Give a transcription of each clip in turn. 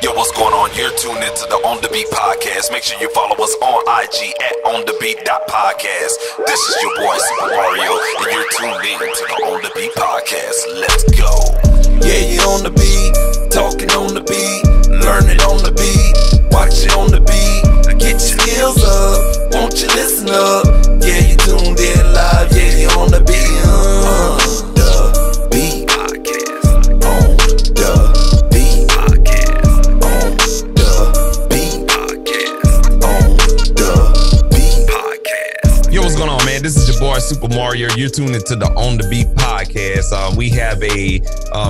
Yo, what's going on? You're tuned into the On The Beat podcast. Make sure you follow us on IG at onthebeat.podcast. This is your boy Supa Mario, and you're tuned in to the On The Beat podcast. Let's go. Yeah, you on the beat, talking on the beat, learning on the beat, watch it on the beat. Get your skills up, won't you listen up? Yeah, you tuned in live, yeah, you on the beat. The Beat podcast. On the Beat podcast. On the Beat podcast. On the Beat podcast. Yo, what's going on, man? This is your boy Supa Mario. You're tuned into the On The Beat podcast. We have a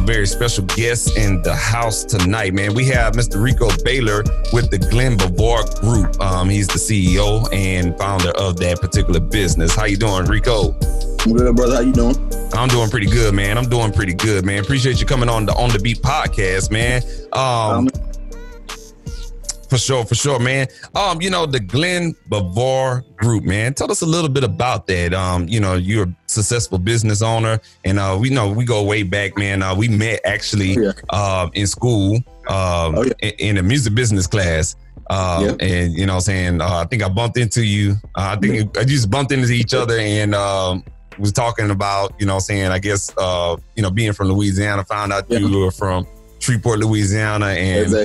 very special guest in the house tonight, man. We have Mr. Rico Baylor with the Glenn Bavard Group. He's the CEO and founder of that particular business. How you doing, Rico? I'm good, brother. How you doing? I'm doing pretty good, man. Appreciate you coming on the Beat podcast, man. For sure, man. The Glenn Bavard Group, man. Tell us a little bit about that. You're a successful business owner, and we go way back, man. We met actually in school in a music business class. And you know what I'm saying, I think I bumped into you. I just bumped into each other and was talking about, you know what I'm saying, I guess, being from Louisiana, found out you were from Shreveport, Louisiana, and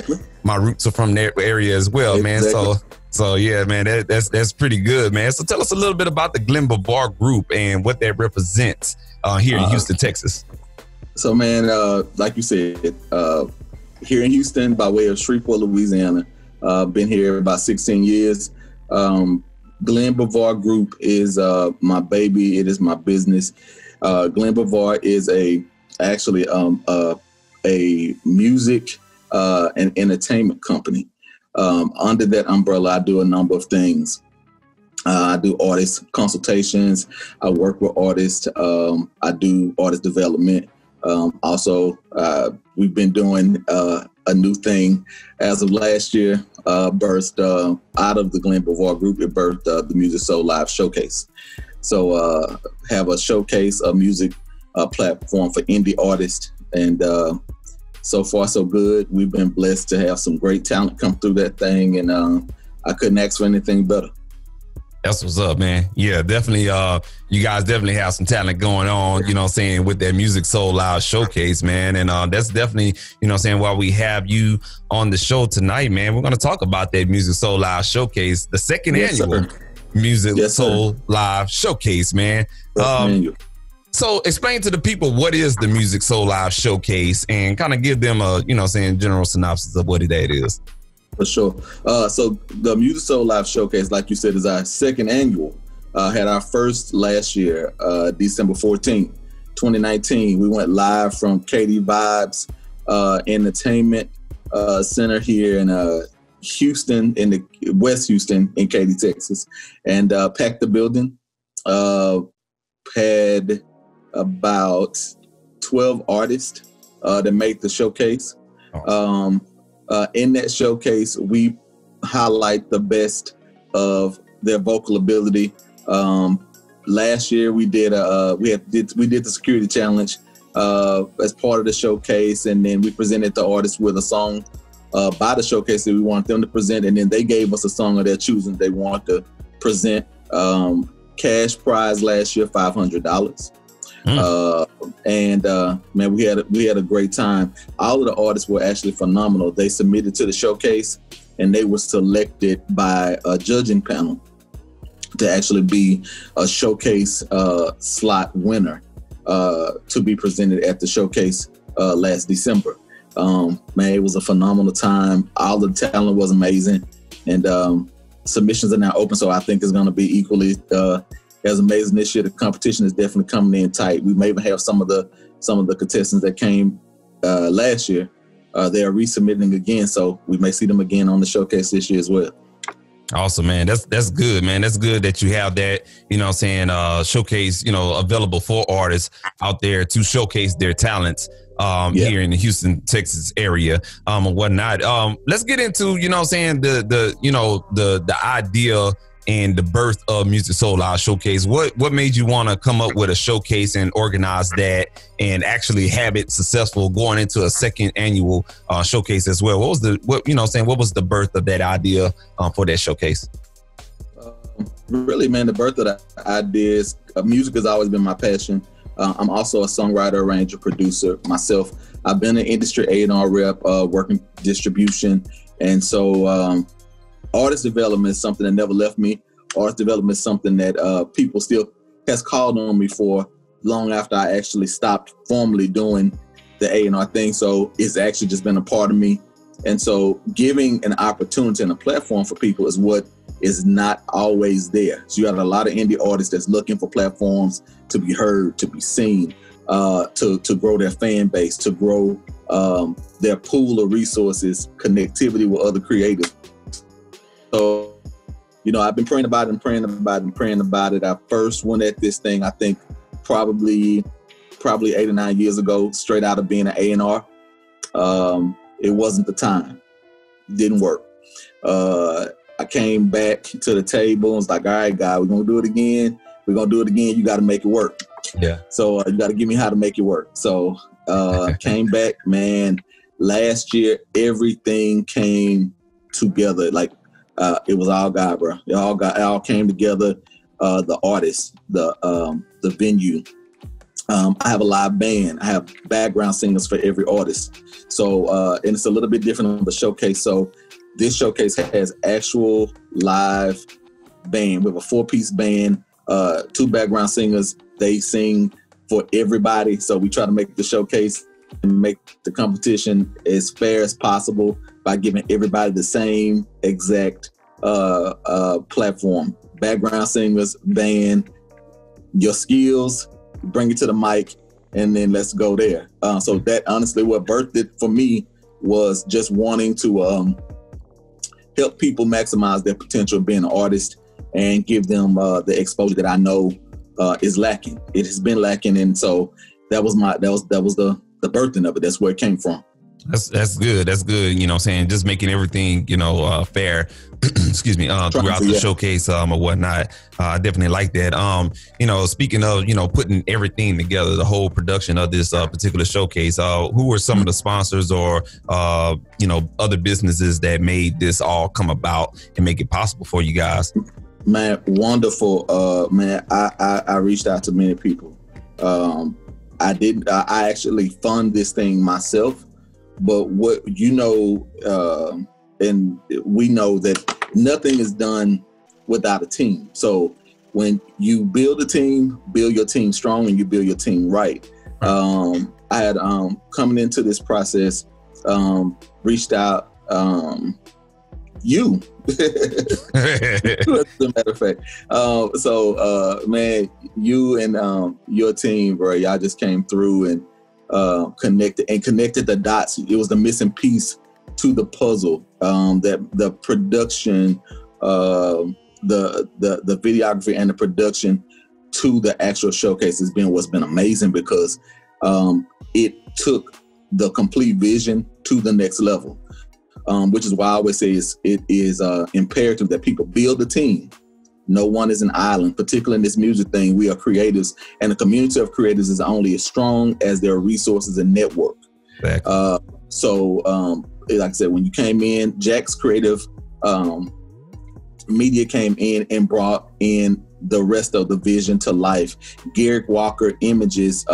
my roots are from that area as well, man. So yeah, man, that's pretty good, man. So tell us a little bit about the Glenn Bavard Group and what that represents here in Houston, Texas. So, man, like you said, here in Houston by way of Shreveport, Louisiana, been here about 16 years. Glenn Bavard Group is my baby. It is my business. Glenn Bavard is actually a music and entertainment company. Under that umbrella, I do a number of things. I do artist consultations. I work with artists. I do artist development. Also, we've been doing a new thing as of last year, birthed out of the Glenn Bavard Group. It birthed the Music Soul Live Showcase. So have a showcase, a music platform for indie artists. And so far, so good. We've been blessed to have some great talent come through that thing. And I couldn't ask for anything better. That's what's up, man. Yeah, definitely. You guys definitely have some talent going on, you know what I'm saying, with that Music Soul Live Showcase, man. And that's definitely, you know what I'm saying, while we have you on the show tonight, man, we're going to talk about that Music Soul Live Showcase, the second annual Music Soul Live Showcase, man. So explain to the people, what is the Music Soul Live Showcase, and kind of give them a, you know what I'm saying, general synopsis of what that is. For sure. So the Music Soul Live Showcase, like you said, is our second annual. Had our first last year, December 14th, 2019. We went live from Katie Vibes Entertainment Center here in Houston, in the West Houston, in Katy, Texas, and packed the building. Had about 12 artists that made the showcase. In that showcase, we highlight the best of their vocal ability. Last year, we did the security challenge as part of the showcase, and then we presented the artists with a song by the showcase that we want them to present, and then they gave us a song of their choosing they want to present. Cash prize last year, $500. Man, we had a great time. All of the artists were actually phenomenal. They submitted to the showcase, and they were selected by a judging panel to actually be a showcase slot winner to be presented at the showcase last December. Man, it was a phenomenal time. All the talent was amazing, and submissions are now open, so I think it's going to be equally as amazing this year. The competition is definitely coming in tight. We may even have some of the contestants that came last year. They are resubmitting again, so we may see them again on the showcase this year as well. Awesome, man. That's good, man. That's good that you have that, you know what I'm saying, showcase, available for artists out there to showcase their talents here in the Houston, Texas area and whatnot. Let's get into, you know what I'm saying, the idea and the birth of Music Soul Out Showcase. What made you want to come up with a showcase and organize that and actually have it successful going into a second annual showcase as well? What was the birth of that idea for that showcase? Really, man, the birth of the ideas, music has always been my passion. I'm also a songwriter, arranger, producer myself. I've been an industry A&R rep, working distribution. And so artist development is something that never left me. Artist development is something that people still has called on me for long after I actually stopped formally doing the A&R thing. So it's actually just been a part of me. And so giving an opportunity and a platform for people is what is not always there. So you got a lot of indie artists that's looking for platforms to be heard, to be seen, to grow their fan base, to grow their pool of resources, connectivity with other creators. So, I've been praying about it. I first went at this thing, I think probably 8 or 9 years ago, straight out of being an A&R. It wasn't the time. Didn't work. I came back to the table and was like, all right, God, we're going to do it again. You got to make it work. Yeah. So you got to give me how to make it work. So came back, man. Last year, everything came together. Like it was all God, bro. It all came together. The artists, the venue. I have a live band. I have background singers for every artist. So and it's a little bit different of a showcase. So this showcase has actual live band. We have a 4-piece band, 2 background singers. They sing for everybody. So we try to make the showcase and make the competition as fair as possible by giving everybody the same exact platform. Background singers, band, your skills, bring it to the mic, and then let's go there. So that honestly what birthed it for me was just wanting to help people maximize their potential of being an artist and give them the exposure that I know is lacking. It has been lacking, and so that was the birthing of it. That's where it came from. That's good. That's good. Just making everything, fair. Excuse me. Throughout the showcase or whatnot. I definitely like that. Speaking of, putting everything together, the whole production of this particular showcase, who were some of the sponsors or, other businesses that made this all come about and make it possible for you guys? Man, wonderful. Man, I reached out to many people. I actually fund this thing myself. But and we know that nothing is done without a team. So when you build a team, build your team strong and you build your team right. I had coming into this process, reached out you. As a matter of fact. Man, you and your team, bro, y'all just came through and connected the dots. It was the missing piece to the puzzle. That the production, the videography and the production to the actual showcase has been what's been amazing, because it took the complete vision to the next level. Which is why I always say it is imperative that people build a team. No one is an island, particularly in this music thing. We are creatives, and the community of creators is only as strong as their resources and network. Exactly. Like I said, when you came in, Jack's Creative Media came in and brought in the rest of the vision to life. Garrick Walker Images,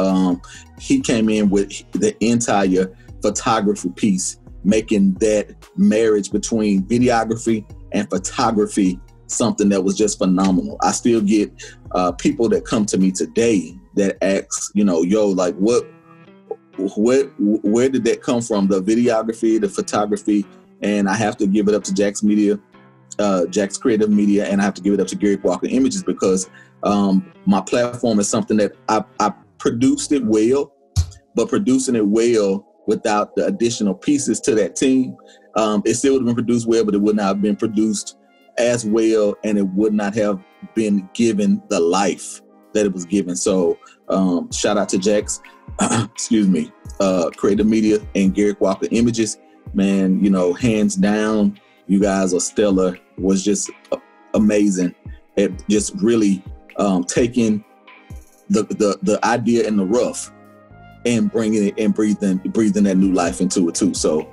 he came in with the entire photography piece, making that marriage between videography and photography something that was just phenomenal. I still get people that come to me today that ask, like where did that come from? The videography, the photography, and I have to give it up to Jack's Creative Media, and I have to give it up to Garrick Walker Images, because my platform is something that I produced it well, but producing it well without the additional pieces to that team, it still would have been produced well, but it would not have been produced as well, and it would not have been given the life that it was given. So shout out to Jack's, Creative Media and Garrick Walker Images. Man, hands down, you guys are stellar. Was just amazing. at just really taking the idea in the rough and bringing it and breathing that new life into it too. So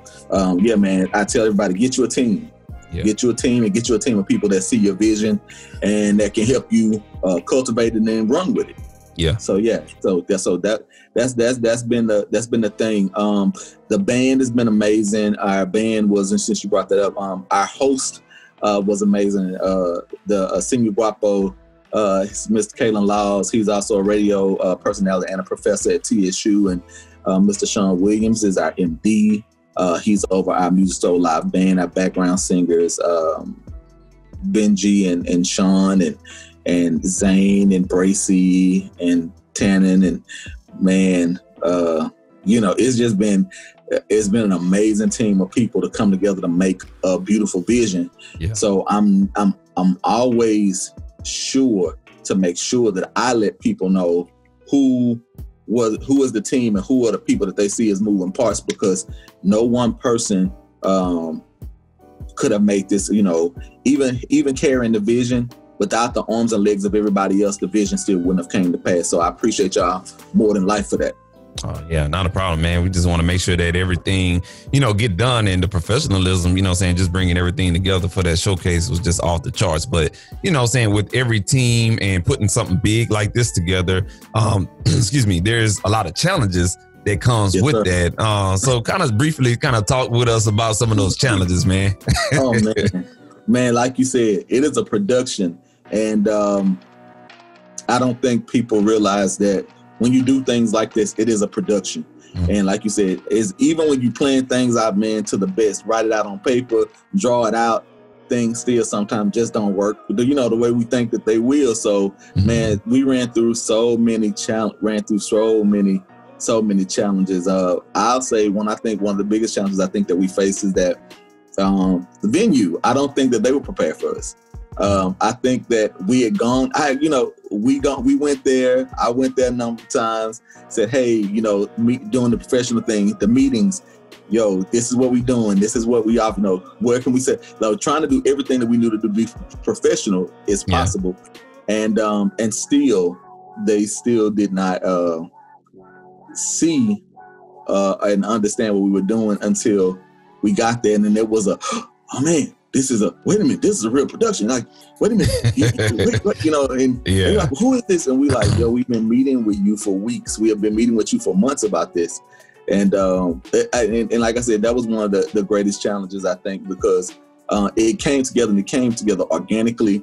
yeah, man, I tell everybody, get you a team. Yeah. Get you a team and get you a team of people that see your vision and that can help you cultivate it and then run with it. Yeah. So yeah. So that's been the thing. The band has been amazing. Our band was, and since you brought that up, our host was amazing. The senior guapo, Mr. Kalen Laws. He's also a radio personality and a professor at TSU. And Mr. Sean Williams is our MD. He's over our Music Store Live band, our background singers, Benji and Sean and Zane and Bracy and Tannen, and man, it's been an amazing team of people to come together to make a beautiful vision. Yeah. So I'm always sure to make sure that I let people know who is the team and who are the people that they see as moving parts, because no one person could have made this, even carrying the vision. Without the arms and legs of everybody else, the vision still wouldn't have came to pass. So I appreciate y'all more than life for that. Oh, yeah, not a problem, man. We just want to make sure that everything, get done, and the professionalism, just bringing everything together for that showcase was just off the charts. But, with every team and putting something big like this together, there's a lot of challenges that comes with that. So kind of briefly talk with us about some of those challenges, man. Oh, man, like you said, it is a production. And I don't think people realize that when you do things like this, it is a production. Mm-hmm. And like you said, is even when you plan things out, man, to the best, write it out on paper, draw it out, things still sometimes just don't work, the way we think that they will. So, man, we ran through so many challenges. I'll say one of the biggest challenges I think that we face is that the venue. I don't think that they were prepared for us. I think that we had gone. We went there. I went there a number of times. Said, hey, doing the professional thing, the meetings. Yo, this is what we doing. This is what we are. Where can we say? Trying to do everything that we knew to be professional is possible, and still, they still did not see and understand what we were doing until we got there, and then there was oh man, this is a real production. Like, wait a minute, like, who is this? And we like, yo, we've been meeting with you for weeks. We have been meeting with you for months about this. And like I said, that was one of the greatest challenges, I think, because it came together organically,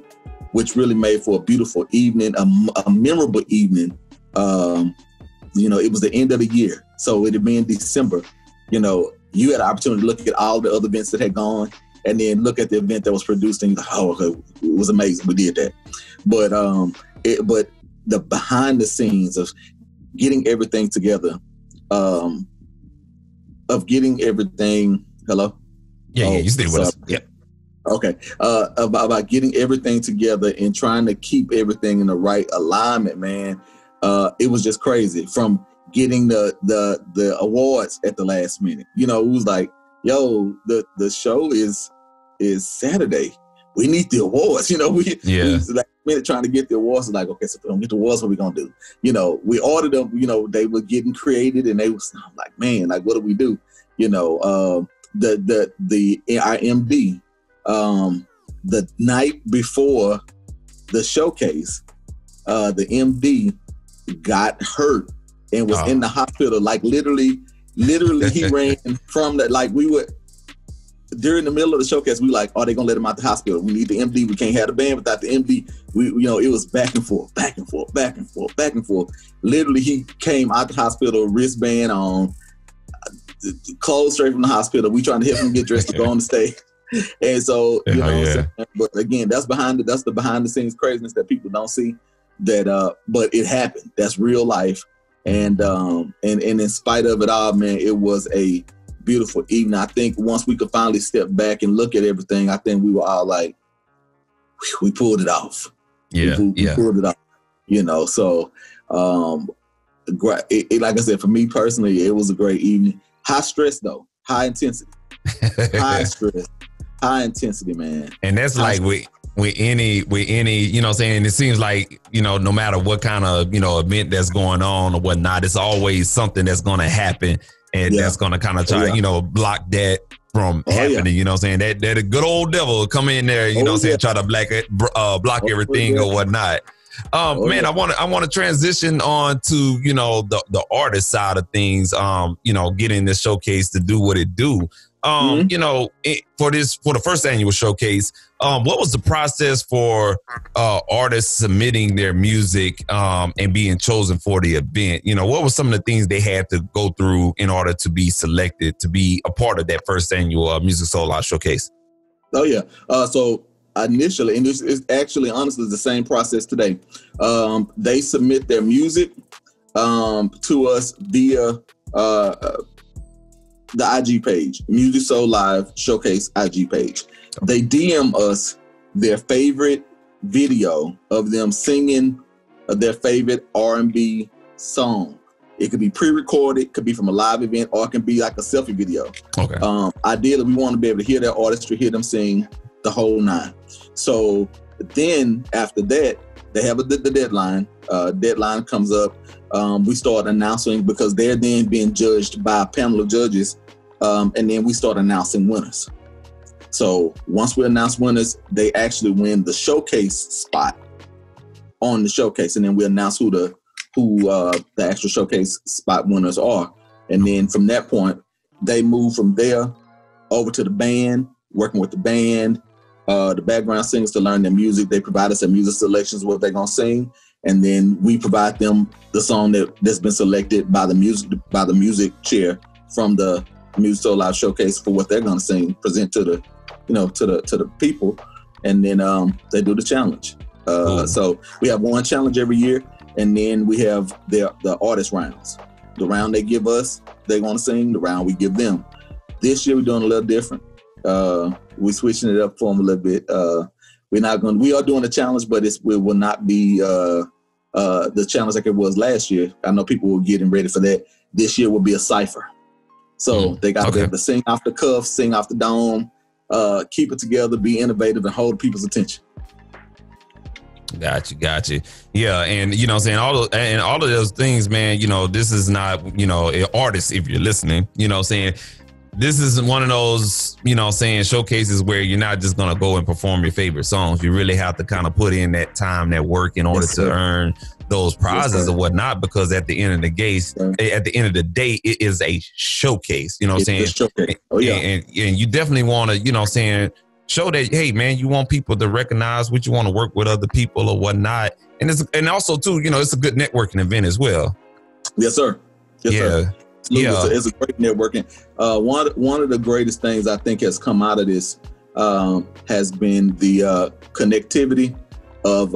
which really made for a beautiful evening, a memorable evening. It was the end of the year, so it had been December. You had an opportunity to look at all the other events that had gone, and then look at the event that was produced, and you're like, oh, okay, it was amazing. We did that. But but the behind the scenes of getting everything together, of getting everything. Hello? Yeah, you stay with us. Yeah. Okay. About getting everything together and trying to keep everything in the right alignment, man. It was just crazy. From getting the awards at the last minute. It was like, yo, the show is Saturday. We need the awards. We was like a minute trying to get the awards. Like, okay, so if we don't get the awards, what we gonna do? We ordered them. They were getting created, and I'm like, man, like, what do we do? Our MD, the night before the showcase, the MD got hurt and was in the hospital. Like, literally he ran from that. Like, we were during the middle of the showcase, we like, are they gonna let him out the hospital? We need the MD. We can't have the band without the MD. It was back and forth. Literally, he came out the hospital, wristband on, clothes straight from the hospital. We trying to help him get dressed to go on the stage. And so, but again, that's the behind the scenes craziness that people don't see. But it happened. That's real life. And in spite of it all, man, it was a beautiful evening. I think once we could finally step back and look at everything, I think we were all like, we pulled it off. We pulled it off. So like I said, for me personally, it was a great evening. High stress though, high intensity, high stress, high intensity, man. And that's like with any, you know what I'm saying, it seems like, you know, no matter what kind of, you know, event that's going on or whatnot, it's always something that's going to happen and that's going to kind of try, you know, block that from happening. You know what I'm saying? That a good old devil come in there, you know what I'm saying, try to block everything or whatnot. Man, I want to transition on to, you know, the artist side of things, you know, getting this showcase to do what it do. You know, for the first annual showcase, what was the process for artists submitting their music and being chosen for the event? You know, what were some of the things they had to go through in order to be selected to be a part of that first annual Music Soul Live Showcase? Oh yeah. So initially, and this is actually honestly the same process today. They submit their music to us via the IG page, Music Soul Live Showcase IG page. They DM us their favorite video of them singing their favorite R&B song. It could be pre-recorded, could be from a live event, or it can be like a selfie video. Okay. Ideally, we want to be able to hear their artistry, hear them sing the whole nine. So then after that, they have the deadline. Deadline comes up. We start announcing, because they're then being judged by a panel of judges, and then we start announcing winners. So once we announce winners, they actually win the showcase spot on the showcase, and then we announce who the actual showcase spot winners are. And then from that point, they move from there over to the band, working with the band, the background singers to learn their music. They provide us their music selections, what they're gonna sing, and then we provide them the song that's been selected by the music chair from the Music Soul Live Showcase for what they're gonna sing, present to the to the people, and then they do the challenge. So we have one challenge every year, and then we have the artist rounds. The round they give us, they're gonna sing. The round we give them. This year we're doing a little different. We're switching it up for them a little bit. We are doing a challenge, but it will not be the challenge like it was last year. I know people were getting ready for that. This year will be a cipher. So they got to be able to sing off the cuff, sing off the dome, keep it together, be innovative, and hold people's attention. Gotcha. Yeah, and you know what I'm saying, all of those things, man, you know, this is not, you know, an artist, if you're listening, you know what I'm saying, this is one of those, you know what I'm saying, showcases where you're not just going to go and perform your favorite songs. You really have to kind of put in that time, that work in order to earn those prizes or whatnot, because at the end of the day, it is a showcase, you know what I'm saying? Oh yeah. And you definitely want to, you know what I'm saying, show that, hey man, you want people to recognize what you want to work with other people or whatnot. And also too, you know, it's a good networking event as well. Yes, sir. Yes, sir. It's a great networking. One of the greatest things I think has come out of this has been the connectivity of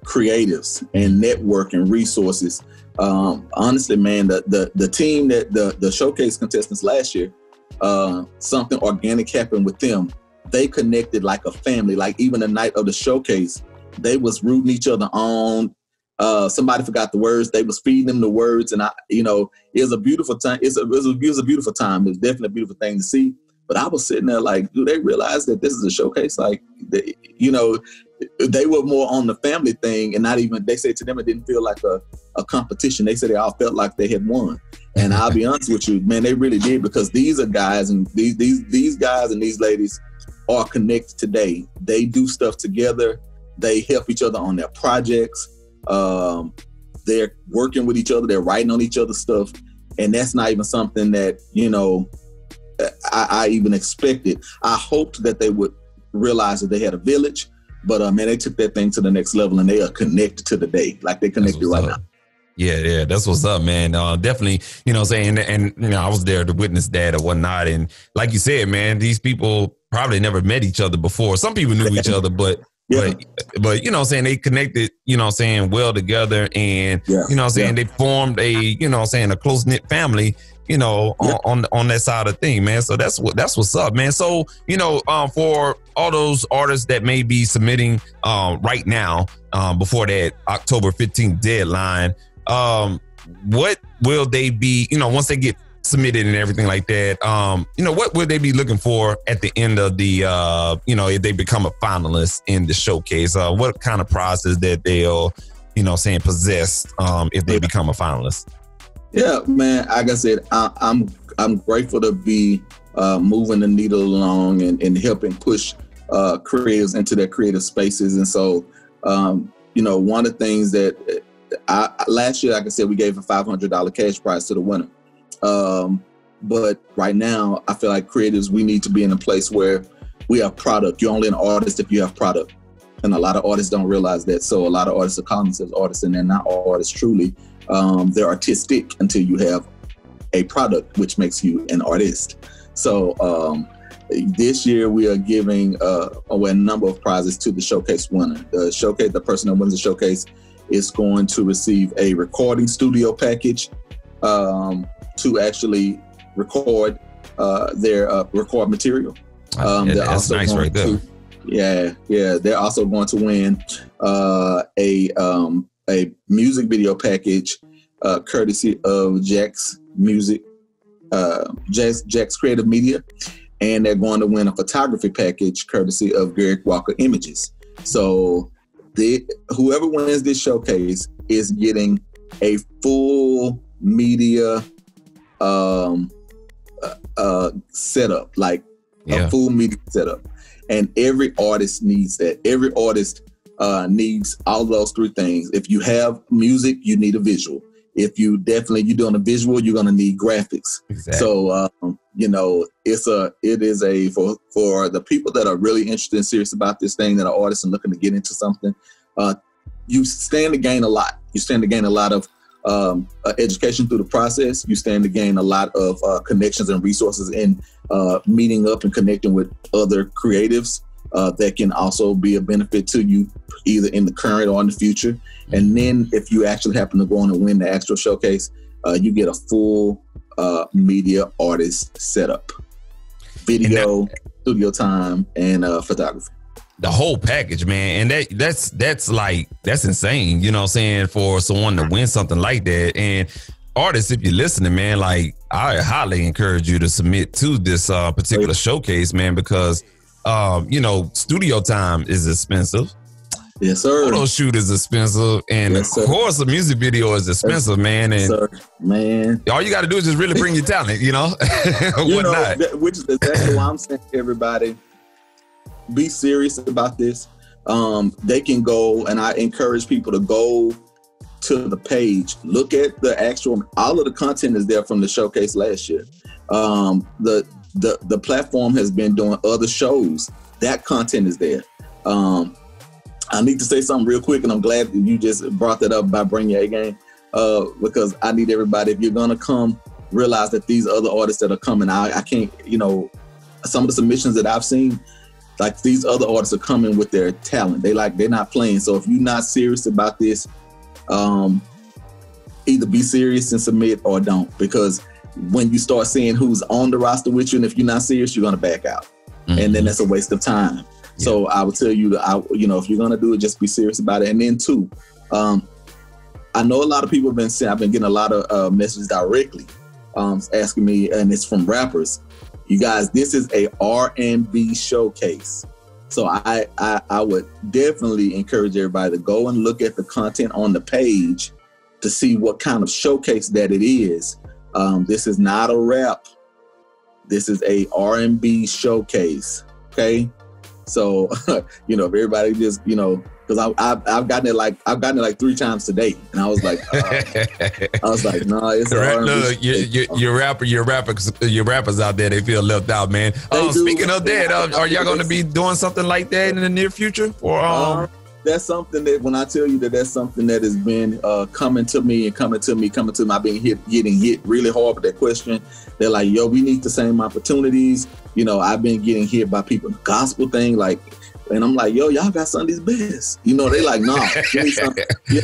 creatives and network and resources. Honestly, man, the team that the showcase contestants last year, something organic happened with them. They connected like a family. Like even the night of the showcase, they was rooting each other on. Somebody forgot the words. They was feeding them the words, and it was a beautiful time. It was a beautiful time. It was definitely a beautiful thing to see. But I was sitting there like, do they realize that this is a showcase? Like, they were more on the family thing, and not even. They said to them it didn't feel like a competition. They said they all felt like they had won. And I'll be honest with you, man, they really did, because these are guys, and these guys and these ladies are connected today. They do stuff together. They help each other on their projects. They're working with each other. They're writing on each other's stuff. And that's not even something that, I even expected. I hoped that they would realize that they had a village, but man, they took that thing to the next level, and they are connected to the day. Like they're connected right now. Yeah, that's what's up, man. Definitely, you know what I'm saying? And I was there to witness that or whatnot. And like you said, man, these people probably never met each other before. Some people knew each other, but you know what I'm saying, they connected, you know what I'm saying, well together, and you know what I'm saying, they formed a, you know what I'm saying, a close-knit family, you know, on that side of thing, man. So that's what's up, man. So, for all those artists that may be submitting right now, before that October 15th deadline, what will they be, once they get submitted and everything like that, what would they be looking for at the end of the, if they become a finalist in the showcase? What kind of prizes that they'll, possess if they become a finalist? Yeah, man. Like I said, I'm grateful to be moving the needle along and helping push creatives into their creative spaces. And so, one of the things that last year, like I said, we gave a $500 cash prize to the winner. But right now, I feel like creatives, we need to be in a place where we have product. You're only an artist if you have product. And a lot of artists don't realize that. So a lot of artists are calling themselves artists, and they're not artists truly. They're artistic until you have a product, which makes you an artist. So this year we are giving a number of prizes to the showcase winner. The person that wins the showcase is going to receive a recording studio package to actually record their record material. That's nice right there. Yeah. They're also going to win a music video package courtesy of Jack's Music, Jack's Creative Media, and they're going to win a photography package courtesy of Garrick Walker Images. So whoever wins this showcase is getting a full media setup, like a full media setup. And every artist needs that. Every artist needs all those three things. If you have music, you need a visual. If you're doing a visual, you're going to need graphics. Exactly. So, it is for the people that are really interested and serious about this thing, that are artists and looking to get into something, you stand to gain a lot. You stand to gain a lot of education through the process. You stand to gain a lot of connections and resources in meeting up and connecting with other creatives that can also be a benefit to you either in the current or in the future. And then if you actually happen to go on and win the actual showcase, you get a full media artist setup, video, studio time, and photography. The whole package, man. And that's insane, you know what I'm saying, for someone to win something like that. And artists, if you're listening, man, like, I highly encourage you to submit to this particular showcase, man, because studio time is expensive. Yes, sir. Photo shoot is expensive, and of course, a music video is expensive, man. And man, all you got to do is just really bring your talent, which is exactly why I'm saying to everybody, be serious about this. They can go, and I encourage people to go to the page, look at the actual. All of the content is there from the showcase last year. The platform has been doing other shows. That content is there. I need to say something real quick, and I'm glad that you just brought that up by bringing your A game, because I need everybody, if you're gonna come, realize that these other artists that are coming, I can't, some of the submissions that I've seen, like, these other artists are coming with their talent. They're not playing. So if you're not serious about this, either be serious and submit or don't, because when you start seeing who's on the roster with you, and if you're not serious, you're gonna back out, and then that's a waste of time. So I would tell you that, if you're going to do it, just be serious about it. And then two, I know a lot of people have been saying, I've been getting a lot of messages directly asking me, and it's from rappers. You guys, this is a R&B showcase. So I would definitely encourage everybody to go and look at the content on the page to see what kind of showcase that it is. This is not a rap. This is a R&B showcase. Okay. So, if everybody just, because I've gotten it like 3 times today, and I was like, no, it's your rappers out there, they feel left out, man. Speaking of that, are y'all going to be doing something like that in the near future? Or that's something that, when I tell you that that's something that has been coming to me. I've been getting hit really hard with that question. They're like, yo, we need the same opportunities. I've been getting hit by people in the gospel thing, like, and I'm like, yo, y'all got Sunday's best. They like, nah, give me something. Need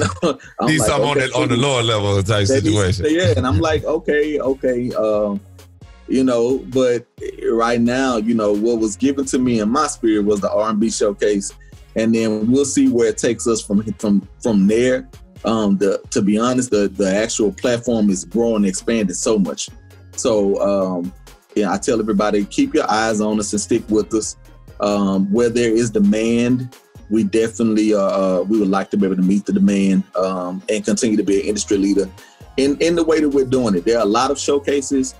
something on the lower level type situation. And I'm like, okay. But right now, what was given to me in my spirit was the R&B showcase. And then we'll see where it takes us from there. To be honest, the actual platform is growing and expanding so much. So, yeah, I tell everybody, keep your eyes on us and stick with us. Where there is demand, we definitely we would like to be able to meet the demand and continue to be an industry leader in the way that we're doing it. There are a lot of showcases.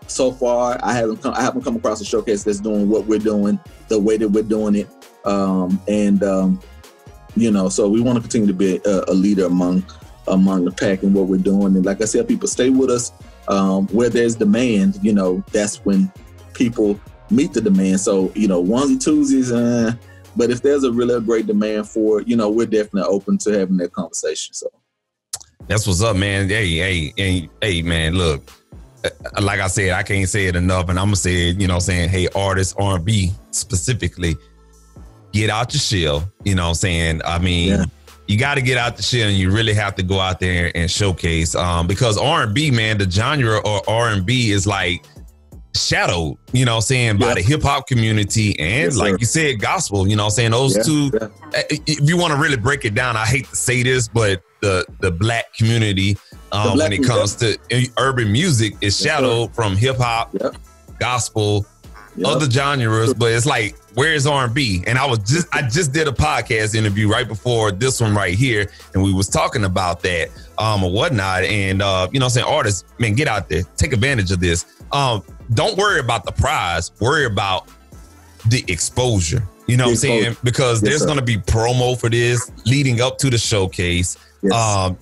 So far, I haven't come across a showcase that's doing what we're doing the way that we're doing it. So we want to continue to be a leader among the pack in what we're doing. And like I said, people stay with us. Where there's demand, that's when people meet the demand. So, onesie and twosies, but if there's a really great demand for it, we're definitely open to having that conversation. So that's what's up, man. Hey, man, look, like I said, I can't say it enough, and I'm gonna say it, saying, hey, artists, R&B specifically, get out your shell, I mean, yeah. You got to get out the shell, and you really have to go out there and showcase, because R&B, man, the genre or R&B is like shadowed, by the hip hop community and like you said, gospel, those two, if you want to really break it down, I hate to say this, but the black community, when it comes to urban music is shadowed from hip hop, gospel, other genres, but it's like, where's R&B? And I just did a podcast interview right before this one right here, and we was talking about that or whatnot. And artists, man, get out there, take advantage of this. Don't worry about the prize, worry about the exposure. You know what I'm saying? Because there's gonna be promo for this leading up to the showcase. Yes.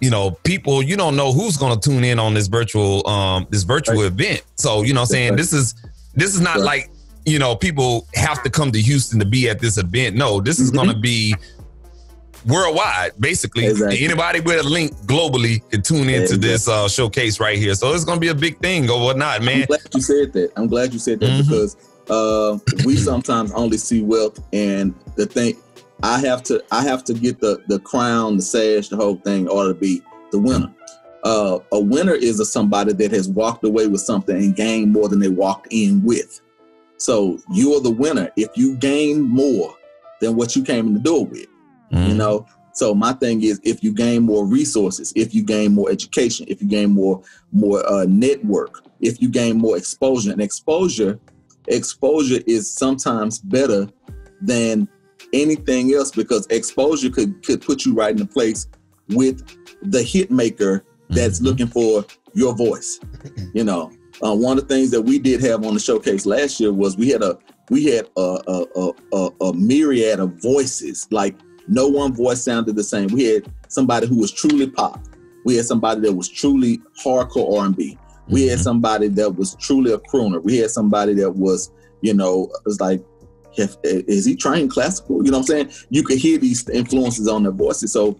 People, you don't know who's gonna tune in on this virtual event. So, this is not like, people have to come to Houston to be at this event. No, this is going to be worldwide, basically. Exactly. Anybody with a link globally can tune into this showcase right here. So it's going to be a big thing or whatnot, man. I'm glad you said that because we sometimes only see wealth, and the thing, I have to get the crown, the sash, the whole thing ought to be the winner. A winner is somebody that has walked away with something and gained more than they walked in with. So you're the winner if you gain more than what you came in the door with, So my thing is, if you gain more resources, if you gain more education, if you gain more network, if you gain more exposure, and exposure is sometimes better than anything else, because exposure could put you right in a place with the hit maker that's looking for your voice, One of the things that we did have on the showcase last year was we had a myriad of voices. Like no one voice sounded the same. We had somebody who was truly pop. We had somebody that was truly hardcore R&B. We had somebody that was truly a crooner. We had somebody that was, was like, is he trying classical? You know what I'm saying? You could hear these influences on their voices. So,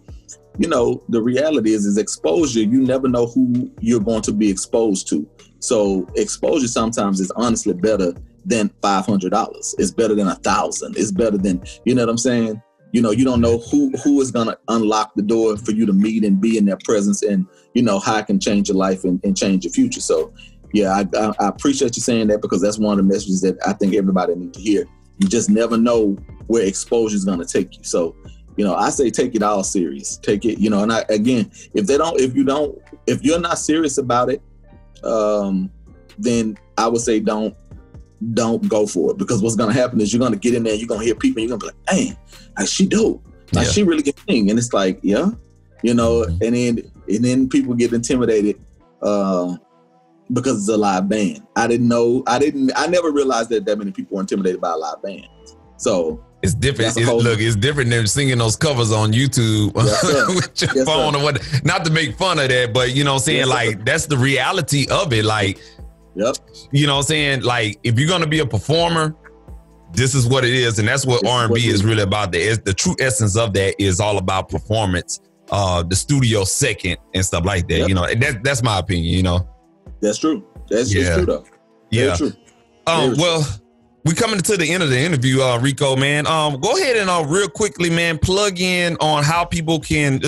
the reality is exposure. You never know who you're going to be exposed to. So exposure sometimes is honestly better than $500. It's better than $1,000. It's better than, you know what I'm saying? You don't know who is going to unlock the door for you to meet and be in their presence, and, how it can change your life and change your future. So, yeah, I appreciate you saying that, because that's one of the messages that I think everybody needs to hear. You just never know where exposure is going to take you. So, I say take it all serious. Take it, and if you're not serious about it, then I would say don't go for it, because what's going to happen is you're going to get in there, you're going to hear people, and you're going to be like, dang, like she dope, like she really can sing, and it's like, and then people get intimidated because it's a live band. I never realized that many people were intimidated by a live band. So it's different. It's different than singing those covers on YouTube with your phone or what. Not to make fun of that, but that's the reality of it. Like, you know what I'm saying? Like, if you're gonna be a performer, this is what it is, and that's what R&B is really about. The true essence of that is all about performance. The studio second and stuff like that. That's my opinion. That's true. That's true though. Yeah. Very true. Well, we coming to the end of the interview, Rico, man. Go ahead and real quickly, man, plug in on how people can,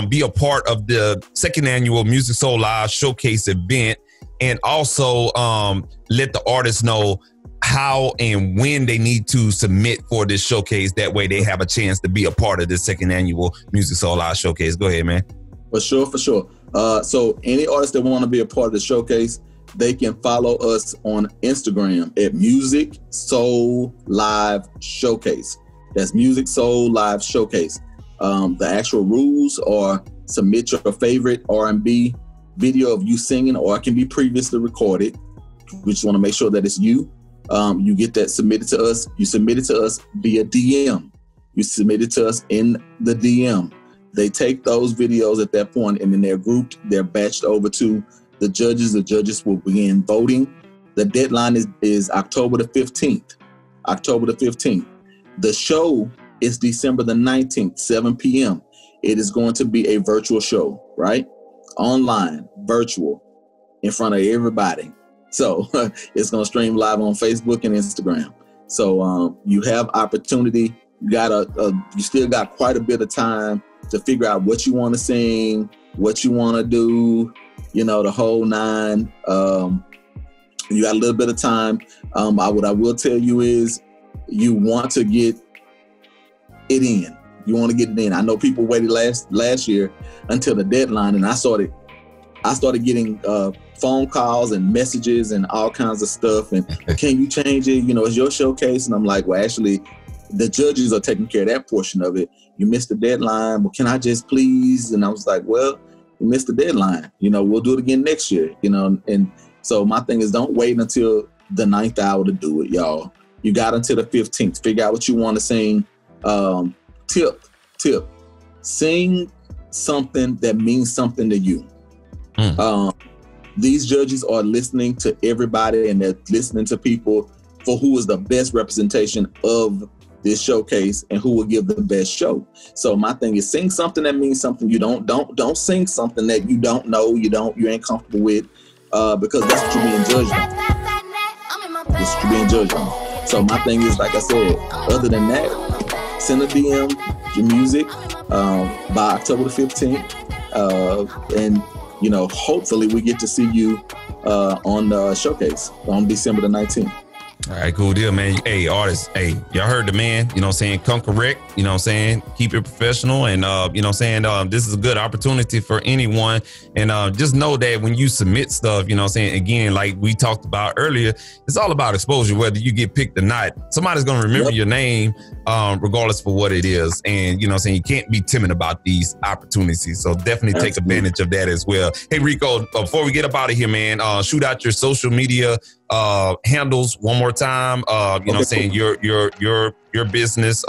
be a part of the second annual Music Soul Live Showcase event, and also let the artists know how and when they need to submit for this showcase. That way they have a chance to be a part of this second annual Music Soul Live Showcase. Go ahead, man. For sure. So any artists that want to be a part of the showcase, they can follow us on Instagram at Music Soul Live Showcase. That's Music Soul Live Showcase. The actual rules are submit your favorite R&B video of you singing, or it can be previously recorded. We just want to make sure that it's you. You get that submitted to us. You submit it to us via DM. You submit it to us in the DM. They take those videos at that point, and then they're grouped. They're batched over to the judges. The judges will begin voting. The deadline is October the 15th. October the 15th. The show is December the 19th, 7 p.m. It is going to be a virtual show, right? Online, virtual, in front of everybody. So it's going to stream live on Facebook and Instagram. So you have opportunity. You still got quite a bit of time to figure out what you want to sing, what you want to do, the whole nine. You got a little bit of time. What I will tell you is you want to get it in. You want to get it in. I know people waited last year until the deadline, and I started getting phone calls and messages and all kinds of stuff. And can you change it? It's your showcase. And I'm like, well, actually, the judges are taking care of that portion of it. You missed the deadline. Well, can I just please? And I was like, well, you missed the deadline. We'll do it again next year. And so my thing is, don't wait until the 9th hour to do it, y'all. You got until the 15th. Figure out what you want to sing. Tip. Sing something that means something to you. These judges are listening to everybody, and they're listening to people for who is the best representation of this showcase and who will give the best show. So my thing is, sing something that means something. You don't sing something that you don't know, you ain't comfortable with, because that's what you're being judged on. That's what you're being judged on. So my thing is, like I said, other than that, send a DM your music by October the 15th, and hopefully we get to see you on the showcase on December the 19th. All right, cool deal, man. Hey, artists, hey, y'all heard the man, come correct, keep it professional. And, this is a good opportunity for anyone. And just know that when you submit stuff, again, like we talked about earlier, it's all about exposure, whether you get picked or not. Somebody's going to remember your name, regardless for what it is. And, you can't be timid about these opportunities. So definitely take advantage of that as well. Hey, Rico, before we get up out of here, man, shoot out your social media handles one more time. Your business,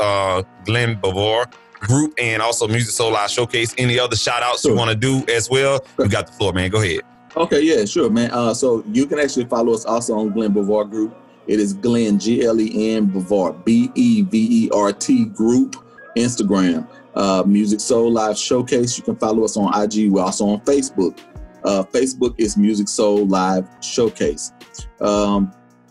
Glenn Bavor Group, and also Music Soul Live Showcase. Any other shout outs you want to do as well? You got the floor, man. Go ahead. Okay, yeah, sure, man. So you can actually follow us also on Glenn Bavor Group. It is Glenn, Glen Bavor, Bevert Group, Instagram. Music Soul Live Showcase. You can follow us on IG. We're also on Facebook. Facebook is Music Soul Live Showcase.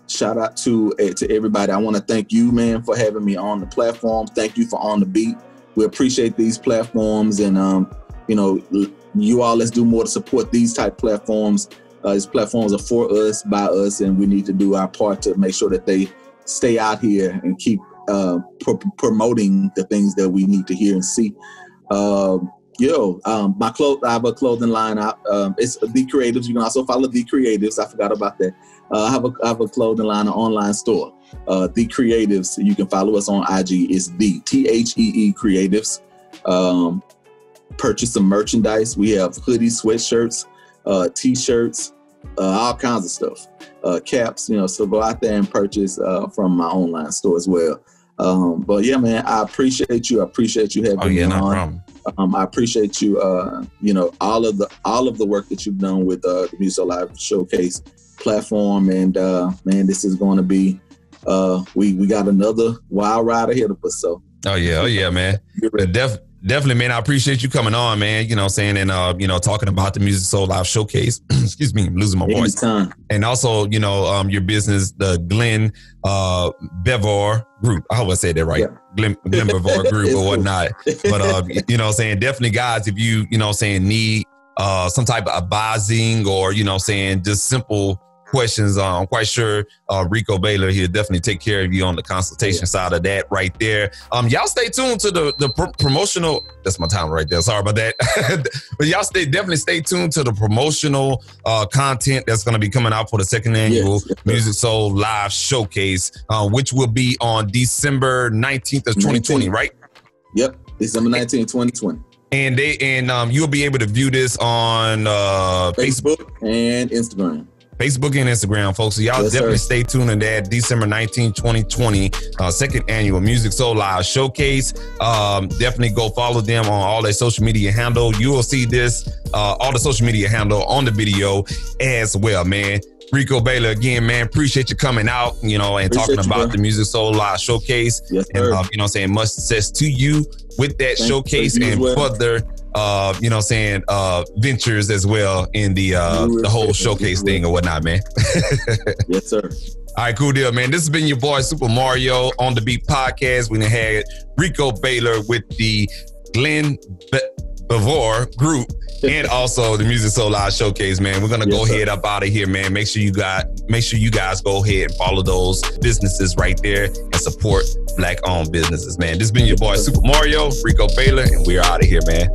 Shout out to everybody. I want to thank you, man, for having me on the platform. Thank you for On the Beat. We appreciate these platforms, and you all, let's do more to support these type platforms. These platforms are for us, by us, and we need to do our part to make sure that they stay out here and keep promoting the things that we need to hear and see. I have a clothing line out. It's The Creatives. You can also follow The Creatives. I forgot about that. I have a clothing line, an online store. The Creatives. You can follow us on IG. It's the THEE Creatives. Purchase some merchandise. We have hoodies, sweatshirts, t-shirts, all kinds of stuff. Caps. So go out there and purchase from my online store as well. But yeah, man, I appreciate you. I appreciate you having me on. No problem. I appreciate you, all of the work that you've done with the Music Live Showcase platform. And man, this is going to be, we got another wild ride ahead of us. So. Oh yeah, man. Definitely, man. I appreciate you coming on, man. And talking about the Music Soul Live Showcase. Excuse me, I'm losing my voice. Anytime. And also, your business, the Glenn Bavor Group. I hope I said that right. Yeah. Glenn Bavor Group or whatnot. But definitely, guys, if you need some type of advising or just simple questions, I'm quite sure Rico Baylor, he'll definitely take care of you on the consultation side of that right there. Y'all stay tuned to the promotional. That's my time right there. Sorry about that. But y'all definitely stay tuned to the promotional content that's going to be coming out for the second annual Music Soul Live Showcase, which will be on December 19th of 2020, right? Yep, December 19th, 2020. And you'll be able to view this on Facebook and Instagram. Facebook and Instagram, folks. So y'all definitely stay tuned to that December 19, 2020, second annual Music Soul Live Showcase. Definitely go follow them on all their social media handle. You will see this, all the social media handle on the video as well, man. Rico Baylor, again, man, appreciate you coming out, and talking about the Music Soul Live Showcase. Yes, and, saying much success to you with that showcase and further, ventures as well in the whole showcase thing or whatnot, man. Yes, sir. All right, cool deal, man. This has been your boy Supa Mario on the Beat Podcast. We had Rico Baylor with the Glenn Bavor group and also the Music Soul Live Showcase, man. We're gonna go ahead up out of here, man. Make sure you guys go ahead and follow those businesses right there and support Black-owned businesses, man. This has been your boy Supa Mario, Rico Baylor, and we're out of here, man.